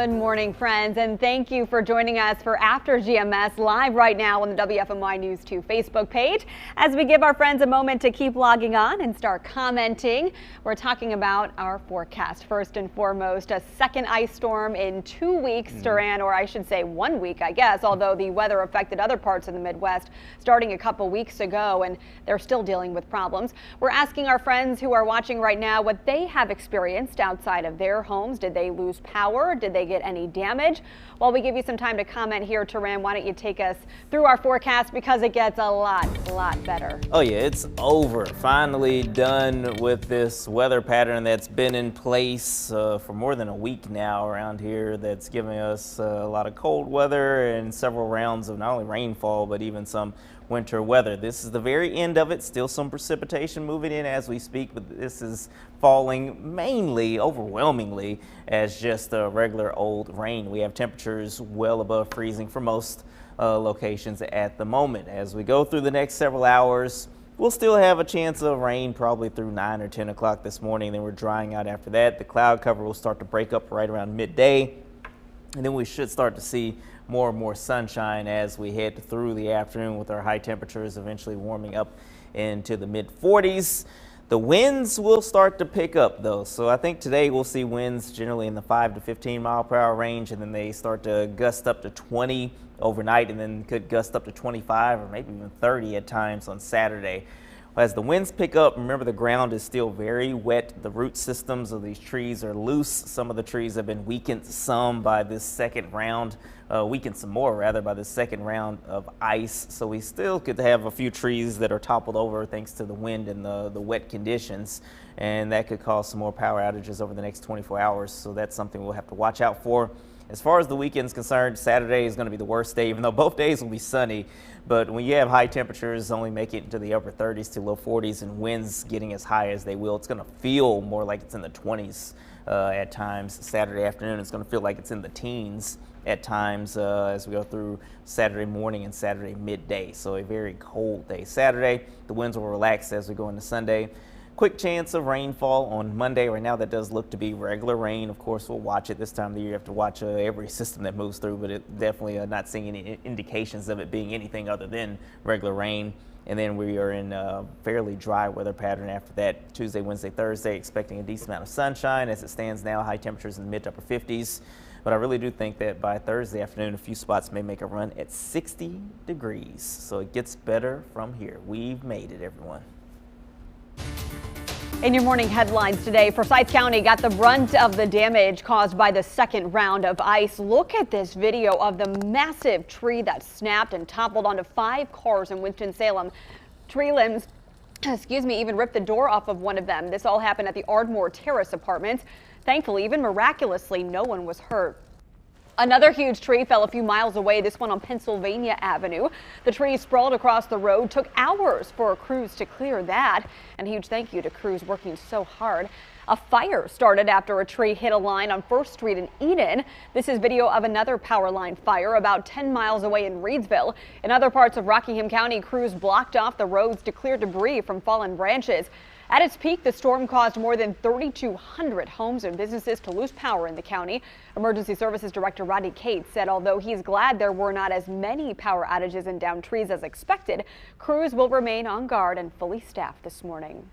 Good morning, friends, and thank you for joining us for After GMS live right now on the WFMY News 2 Facebook page. As we give our friends a moment to keep logging on and start commenting, we're talking about our forecast. First and foremost, a second ice storm in 2 weeks, Duran, or I should say 1 week, I guess, although the weather affected other parts of the Midwest starting a couple weeks ago, and they're still dealing with problems. We're asking our friends who are watching right now what they have experienced outside of their homes. Did they lose power? Did they get any damage? While we give you some time to comment here, Taran, why don't you take us through our forecast, because it gets a lot better. Oh yeah, it's over. Finally done with this weather pattern that's been in place for more than a week now around here, that's giving us a lot of cold weather and several rounds of not only rainfall but even some winter weather. This is the very end of it. Still some precipitation moving in as we speak, but this is falling mainly, overwhelmingly, as just a regular old rain. We have temperatures well above freezing for most locations at the moment. As we go through the next several hours, we'll still have a chance of rain probably through 9 or 10 o'clock this morning. Then we're drying out after that. The cloud cover will start to break up right around midday, and then we should start to see more and more sunshine as we head through the afternoon, with our high temperatures eventually warming up into the mid 40s. The winds will start to pick up though, so I think today we'll see winds generally in the 5 to 15 mile per hour range, and then they start to gust up to 20 overnight, and then could gust up to 25 or maybe even 30 at times on Saturday. As the winds pick up, remember the ground is still very wet. The root systems of these trees are loose. Some of the trees have been weakened some by this second round, weakened some more rather by the second round of ice. So we still could have a few trees that are toppled over thanks to the wind and the wet conditions, and that could cause some more power outages over the next 24 hours. So that's something we'll have to watch out for. As far as the weekend's concerned, Saturday is going to be the worst day, even though both days will be sunny. But when you have high temperatures only make it into the upper 30s to low 40s and winds getting as high as they will, it's going to feel more like it's in the 20s at times. Saturday afternoon, it's going to feel like it's in the teens at times as we go through Saturday morning and Saturday midday. So a very cold day Saturday. The winds will relax as we go into Sunday. Quick chance of rainfall on Monday. Right now that does look to be regular rain. Of course, we'll watch it this time of the year. You have to watch every system that moves through, but it definitely not seeing any indications of it being anything other than regular rain. And then we are in a fairly dry weather pattern after that. Tuesday, Wednesday, Thursday, expecting a decent amount of sunshine. As it stands now, high temperatures in the mid to upper 50s. But I really do think that by Thursday afternoon, a few spots may make a run at 60 degrees. So it gets better from here. We've made it, everyone. In your morning headlines today, Forsyth County got the brunt of the damage caused by the second round of ice. Look at this video of the massive tree that snapped and toppled onto 5 cars in Winston-Salem. Tree limbs, even ripped the door off of one of them. This all happened at the Ardmore Terrace apartments. Thankfully, even miraculously, no one was hurt. Another huge tree fell a few miles away, this one on Pennsylvania Avenue. The tree sprawled across the road. Took hours for crews to clear that. And a huge thank you to crews working so hard. A fire started after a tree hit a line on 1st Street in Eden. This is video of another power line fire about 10 miles away in Reedsville. In other parts of Rockingham County, crews blocked off the roads to clear debris from fallen branches. At its peak, the storm caused more than 3,200 homes and businesses to lose power in the county. Emergency Services Director Rodney Cates said although he's glad there were not as many power outages and downed trees as expected, crews will remain on guard and fully staffed this morning.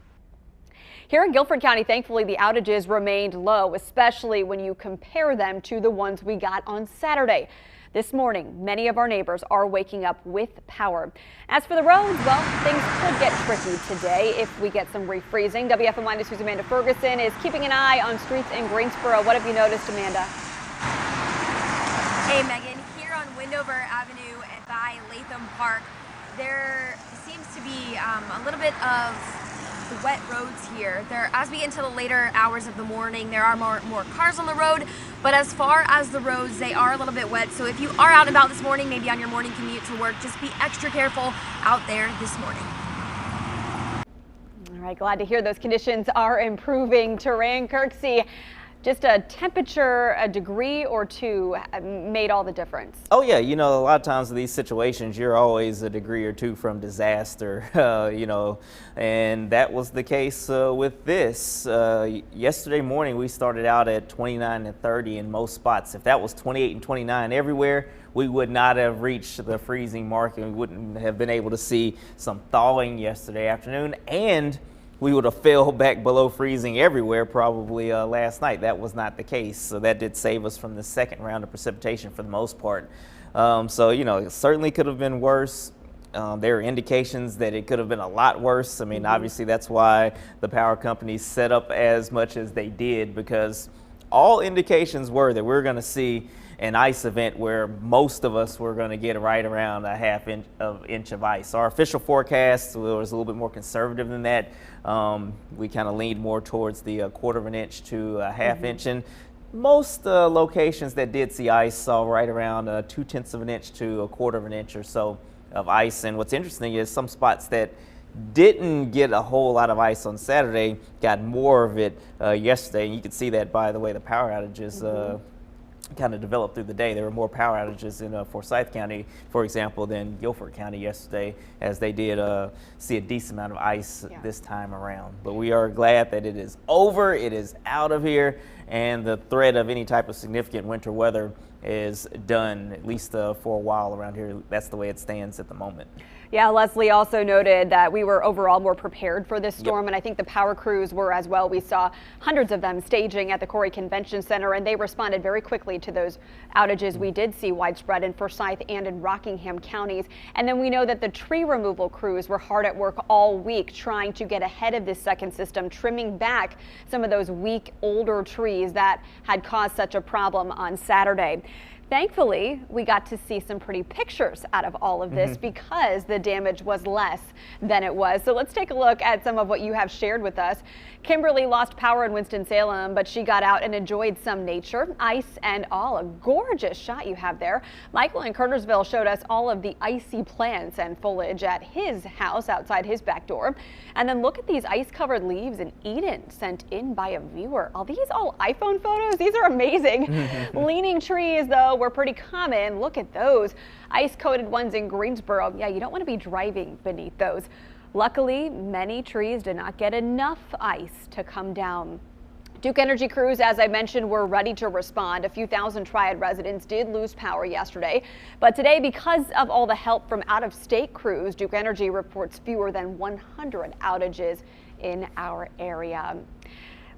Here in Guilford County, thankfully, the outages remained low, especially when you compare them to the ones we got on Saturday. This morning, many of our neighbors are waking up with power. As for the roads, well, things could get tricky today if we get some refreezing. WFMY News' Amanda Ferguson is keeping an eye on streets in Greensboro. What have you noticed, Amanda? Hey, Megan. Here on Windover Avenue and by Latham Park, there seems to be a little bit of wet roads here. As we get into the later hours of the morning, there are more cars on the road, but as far as the roads, they are a little bit wet. So if you are out and about this morning, maybe on your morning commute to work, just be extra careful out there this morning. All right, glad to hear those conditions are improving. Taran Kirksey, just a temperature, a degree or two made all the difference. Oh yeah, you know, a lot of times in these situations, you're always a degree or two from disaster, you know, and that was the case with this. Yesterday morning, we started out at 29 and 30 in most spots. If that was 28 and 29 everywhere, we would not have reached the freezing mark, and we wouldn't have been able to see some thawing yesterday afternoon, and we would have fell back below freezing everywhere probably last night. That was not the case, so that did save us from the second round of precipitation for the most part. So, you know, it certainly could have been worse. There are indications that it could have been a lot worse. I mean, obviously that's why the power companies set up as much as they did, because all indications were that we're going to see an ice event where most of us were going to get right around a half inch of ice. Our official forecast was a little bit more conservative than that. We kind of leaned more towards the quarter of an inch to a half inch, and most locations that did see ice saw right around 2/10 of an inch to a quarter of an inch or so of ice. And what's interesting is some spots that didn't get a whole lot of ice on Saturday got more of it yesterday, and you could see that by the way the power outages kind of developed through the day. There were more power outages in Forsyth County, for example, than Guilford County yesterday, as they did see a decent amount of ice this time around. But we are glad that it is over, it is out of here, and the threat of any type of significant winter weather is done, at least for a while around here. That's the way it stands at the moment. Yeah, Leslie also noted that we were overall more prepared for this storm, and I think the power crews were as well. We saw hundreds of them staging at the Corey Convention Center, and they responded very quickly to those outages we did see widespread in Forsyth and in Rockingham counties. And then we know that the tree removal crews were hard at work all week trying to get ahead of this second system, trimming back some of those weak, older trees that had caused such a problem on Saturday. Thankfully, we got to see some pretty pictures out of all of this because the damage was less than it was. So let's take a look at some of what you have shared with us. Kimberly lost power in Winston-Salem, but she got out and enjoyed some nature, ice and all. A gorgeous shot you have there. Michael in Kernersville showed us all of the icy plants and foliage at his house outside his back door. And then look at these ice-covered leaves in Eden sent in by a viewer. Are these all iPhone photos? These are amazing. Leaning trees, though, were pretty common. Look at those ice-coated ones in Greensboro. Yeah, you don't want to be driving beneath those. Luckily, many trees did not get enough ice to come down. Duke Energy crews, as I mentioned, were ready to respond. A few thousand Triad residents did lose power yesterday, but today, because of all the help from out-of-state crews, Duke Energy reports fewer than 100 outages in our area.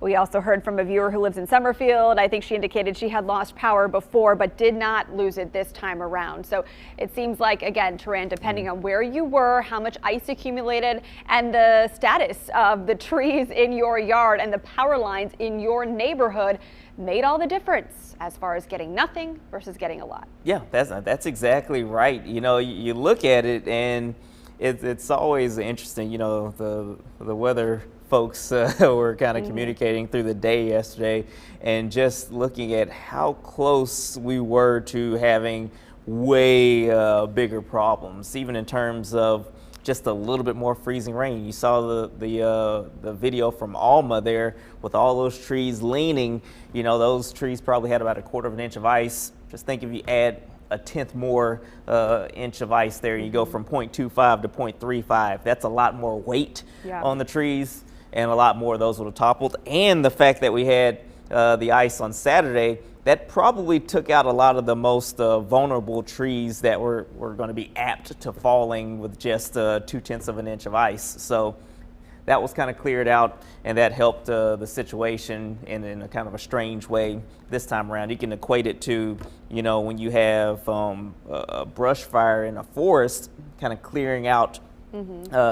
We also heard from a viewer who lives in Summerfield. I think she indicated she had lost power before, but did not lose it this time around. So it seems like, again, Triad, depending on where you were, how much ice accumulated, and the status of the trees in your yard and the power lines in your neighborhood made all the difference as far as getting nothing versus getting a lot. Yeah, that's exactly right. You know, you look at it and it's always interesting. You know, the weather folks were kind of communicating through the day yesterday, and just looking at how close we were to having way bigger problems, even in terms of just a little bit more freezing rain. You saw the video from Alma there with all those trees leaning. You know, those trees probably had about a quarter of an inch of ice. Just think if you add a tenth more inch of ice there, you go from 0.25 to 0.35. That's a lot more weight on the trees, and a lot more of those would have toppled. And the fact that we had the ice on Saturday, that probably took out a lot of the most vulnerable trees that were going to be apt to falling with just 2/10 of an inch of ice. So that was kind of cleared out, and that helped the situation in a kind of a strange way this time around. You can equate it to, you know, when you have a brush fire in a forest, kind of clearing out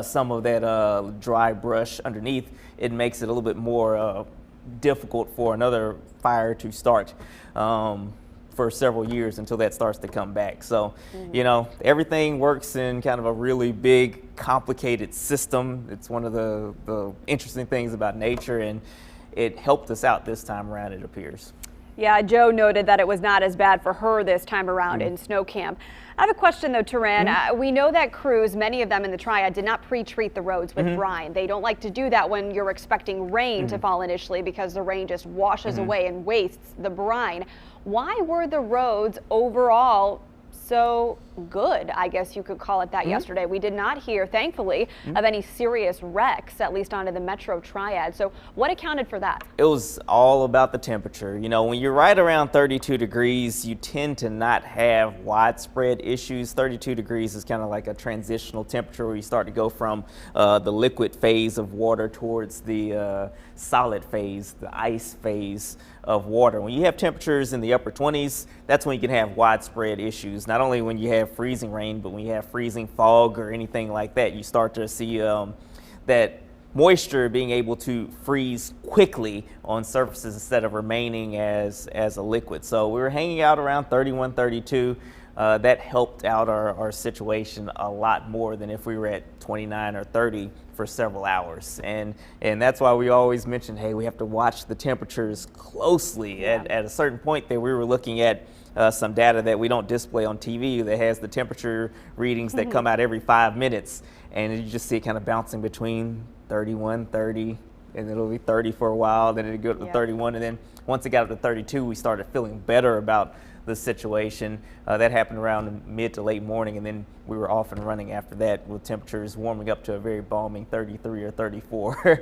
some of that dry brush underneath. It makes it a little bit more difficult for another fire to start for several years until that starts to come back. So, you know, everything works in kind of a really big, complicated system. It's one of the interesting things about nature, and it helped us out this time around, it appears. Yeah, Joe noted that it was not as bad for her this time around in snow camp. I have a question though, Taran. We know that crews, many of them in the Triad, did not pre-treat the roads with brine. They don't like to do that when you're expecting rain to fall initially because the rain just washes away and wastes the brine. Why were the roads overall so good, I guess you could call it that yesterday? We did not hear, thankfully, of any serious wrecks, at least onto the Metro Triad. So what accounted for that? It was all about the temperature. You know, when you're right around 32 degrees, you tend to not have widespread issues. 32 degrees is kind of like a transitional temperature where you start to go from the liquid phase of water towards the solid phase, the ice phase of water. When you have temperatures in the upper 20s, that's when you can have widespread issues. Not only when you have freezing rain, but when you have freezing fog or anything like that, you start to see that moisture being able to freeze quickly on surfaces instead of remaining as a liquid. So we were hanging out around 31, 32. That helped out our situation a lot more than if we were at 29 or 30 for several hours. And that's why we always mention, hey, we have to watch the temperatures closely. At a certain point there, we were looking at some data that we don't display on TV that has the temperature readings that come out every 5 minutes. And you just see it kind of bouncing between 31, 30, and it'll be 30 for a while, then it'll go up to 31. And then once it got up to 32, we started feeling better about the situation. That happened around mid to late morning, and then we were off and running after that with temperatures warming up to a very balmy 33 or 34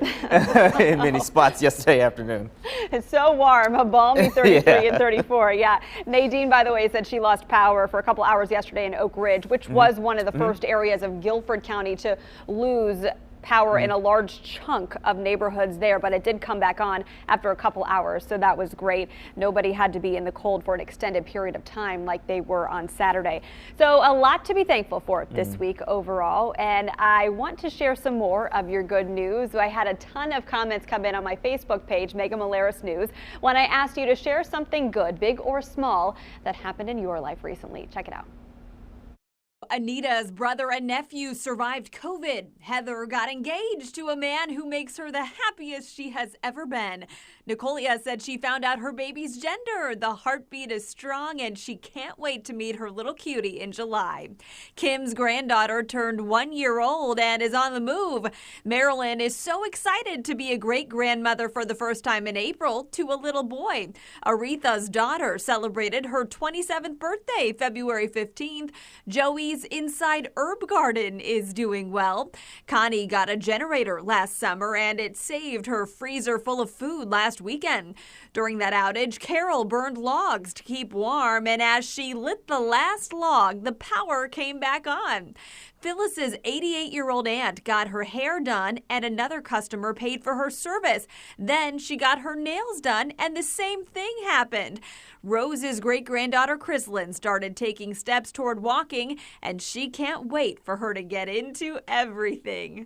in many spots yesterday afternoon. It's so warm, a balmy 33 and 34. Yeah. Nadine, by the way, said she lost power for a couple hours yesterday in Oak Ridge, which was one of the first areas of Guilford County to lose power in a large chunk of neighborhoods there, but it did come back on after a couple hours, so that was great. Nobody had to be in the cold for an extended period of time like they were on Saturday. So a lot to be thankful for this week overall, and I want to share some more of your good news. I had a ton of comments come in on my Facebook page, Mega Malaris News, when I asked you to share something good, big or small, that happened in your life recently. Check it out. Anita's brother and nephew survived COVID. Heather got engaged to a man who makes her the happiest she has ever been. Nicolia said she found out her baby's gender. The heartbeat is strong and she can't wait to meet her little cutie in July. Kim's granddaughter turned 1 year old and is on the move. Marilyn is so excited to be a great-grandmother for the first time in April to a little boy. Aretha's daughter celebrated her 27th birthday, February 15th. Joey's inside herb garden is doing well. Connie got a generator last summer and it saved her freezer full of food last weekend. During that outage, Carol burned logs to keep warm, and as she lit the last log, the power came back on. Phyllis's 88-year-old aunt got her hair done and another customer paid for her service. Then she got her nails done and the same thing happened. Rose's great-granddaughter Chrislyn started taking steps toward walking, and she can't wait for her to get into everything.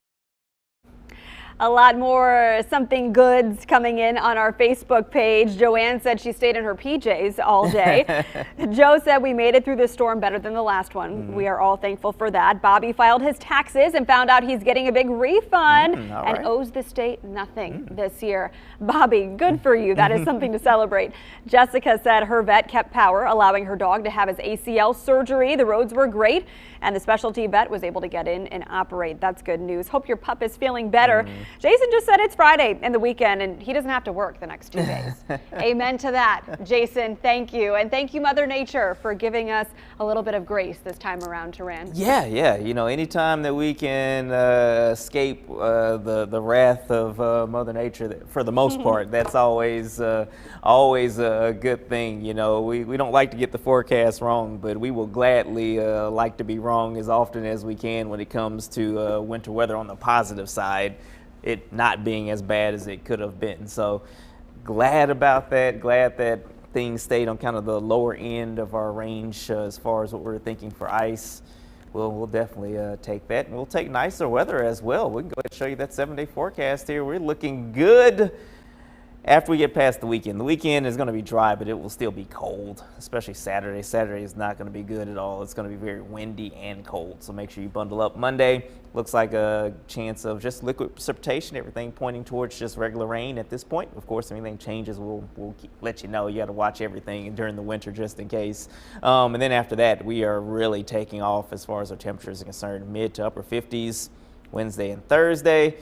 A lot more something goods coming in on our Facebook page. Joanne said she stayed in her PJs all day. Joe said we made it through this storm better than the last one. We are all thankful for that. Bobby filed his taxes and found out he's getting a big refund and owes the state nothing this year. Bobby, good for you. That is something to celebrate. Jessica said her vet kept power, allowing her dog to have his ACL surgery. The roads were great and the specialty vet was able to get in and operate. That's good news. Hope your pup is feeling better. Jason just said it's Friday and the weekend and he doesn't have to work the next 2 days. Amen to that. Jason, thank you. And thank you, Mother Nature, for giving us a little bit of grace this time around, Taran. Yeah. You know, anytime that we can escape the wrath of Mother Nature, for the most part, that's always a good thing. You know, we don't like to get the forecast wrong, but we will gladly like to be wrong as often as we can when it comes to winter weather on the positive side, it not being as bad as it could have been. So glad about that, glad that things stayed on kind of the lower end of our range as far as what we're thinking for ice. We'll definitely take that, and we'll take nicer weather as well. We can go ahead and show you that 7-day forecast here. We're looking good after we get past the weekend is going to be dry, but it will still be cold, especially Saturday. Saturday is not going to be good at all. It's going to be very windy and cold, so make sure you bundle up. Monday looks like a chance of just liquid precipitation, everything pointing towards just regular rain at this point. Of course, if anything changes, we'll let you know. You got to watch everything during the winter just in case. And then after that, we are really taking off as far as our temperatures are concerned, mid to upper 50s Wednesday and Thursday.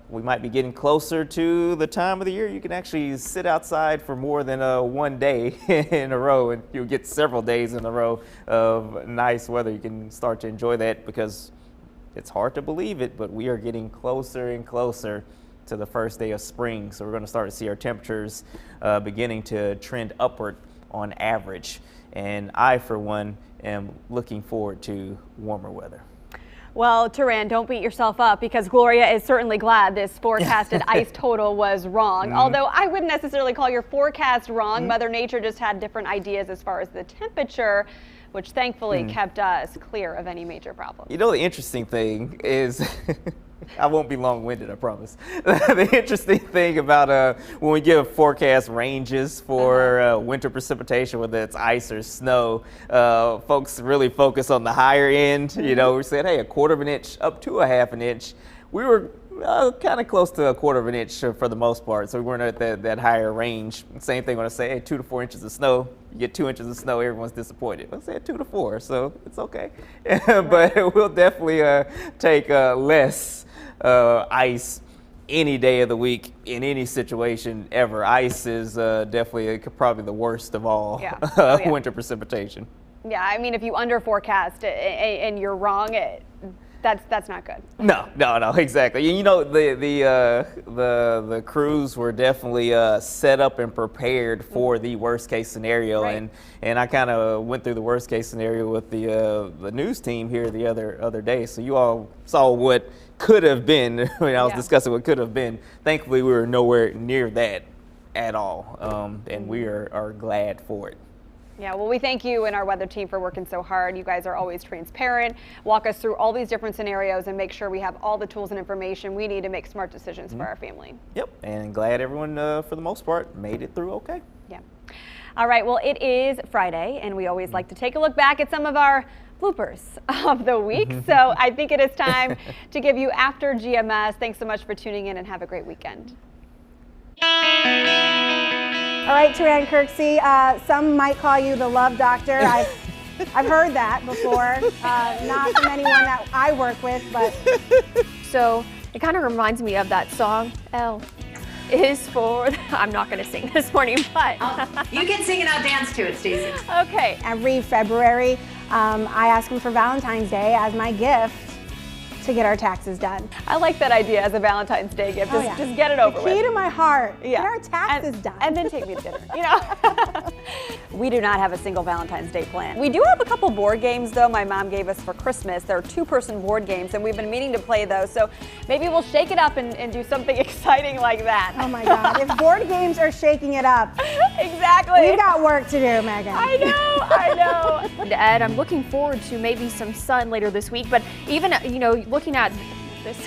We might be getting closer to the time of the year you can actually sit outside for more than one day in a row, and you'll get several days in a row of nice weather. You can start to enjoy that because it's hard to believe it, but we are getting closer and closer to the first day of spring. So we're going to start to see our temperatures beginning to trend upward on average. And I, for one, am looking forward to warmer weather. Well, Triad, don't beat yourself up because Gloria is certainly glad this forecasted ice total was wrong. Although I wouldn't necessarily call your forecast wrong. Mother Nature just had different ideas as far as the temperature, which thankfully kept us clear of any major problems. You know, the interesting thing is, I won't be long-winded, I promise. The interesting thing about when we give forecast ranges for winter precipitation, whether it's ice or snow, folks really focus on the higher end. You know, we said, hey, 1/4 of an inch up to 1/2 an inch. We were kind of close to 1/4 of an inch for the most part, so we weren't at that higher range. Same thing when I say, hey, 2 to 4 inches of snow. You get 2 inches of snow, everyone's disappointed. I said 2 to 4, so it's okay. But we'll definitely take less ice any day of the week in any situation ever. Ice is definitely probably the worst of all winter precipitation. Yeah, I mean, if you under forecast and you're wrong, that's not good. No, exactly. You know, the crews were definitely set up and prepared for the worst case scenario, and I kind of went through the worst case scenario with the news team here the other day. So you all saw what could have been when I was discussing what could have been. Thankfully, we were nowhere near that at all, and we are glad for it. Yeah, well, we thank you and our weather team for working so hard. You guys are always transparent, walk us through all these different scenarios and make sure we have all the tools and information we need to make smart decisions for our family. Yep, and glad everyone, for the most part, made it through okay. Yeah. All right, well, it is Friday, and we always like to take a look back at some of our bloopers of the week. So I think it is time to give you After GMS. Thanks so much for tuning in and have a great weekend. All right, Triad Kirksey, some might call you the love doctor. I've heard that before, not from anyone that I work with, but. So it kind of reminds me of that song, L is for, I'm not going to sing this morning, but. You can sing and I'll dance to it, Stacey. Okay. Every February, I ask them for Valentine's Day as my gift to get our taxes done. I like that idea as a Valentine's Day gift. Just get it over with. The key to my heart, get our taxes done. And then take me to dinner, you know. We do not have a single Valentine's Day plan. We do have a couple board games, though, my mom gave us for Christmas. They're 2-person board games, and we've been meaning to play those. So maybe we'll shake it up and do something exciting like that. Oh, my God. If board games are shaking it up. Exactly. We've got work to do, Megan. I know. Ed, I'm looking forward to maybe some sun later this week, but even, you know, looking at this,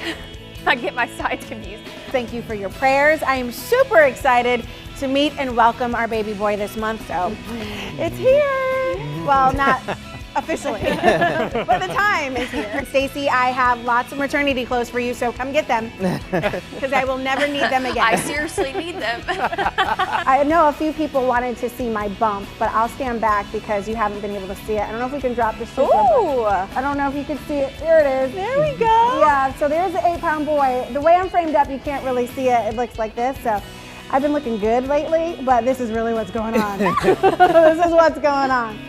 I get my sides confused. Thank you for your prayers. I am super excited to meet and welcome our baby boy this month, so it's here. Well, not officially, but the time is here. Stacey, I have lots of maternity clothes for you, so come get them, because I will never need them again. I seriously need them. I know a few people wanted to see my bump, but I'll stand back because you haven't been able to see it. I don't know if we can drop the super. Ooh. I don't know if you can see it. There it is. There we go. Yeah, so there's the 8-pound boy. The way I'm framed up, you can't really see it. It looks like this, so I've been looking good lately, but this is really what's going on. This is what's going on.